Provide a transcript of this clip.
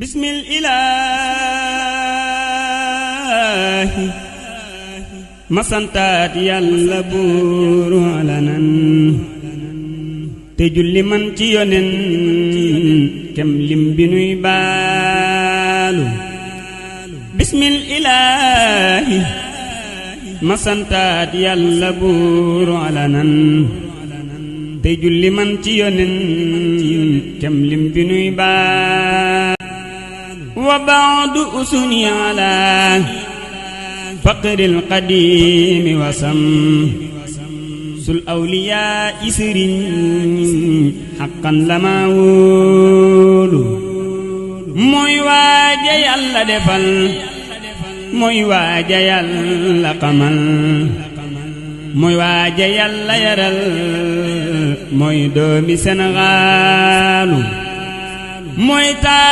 bismil ilaahi ma santaat yàlla buuru alanan te julli man ci yonen kem lim bi nuy baalu bismil ilaahi ma santaat yàlla buuru alanan te julli man ci yonen kem lim bi nuy baalu wa ba'du usuni ala faqril qadiimi wasam sul awliyaa isriñ haqqan lama wóolu mooy waaja yàlla defal mooy waaja yàlla xamal mooy waaja yàlla yaral mooy doomi Sénégalu mooy taal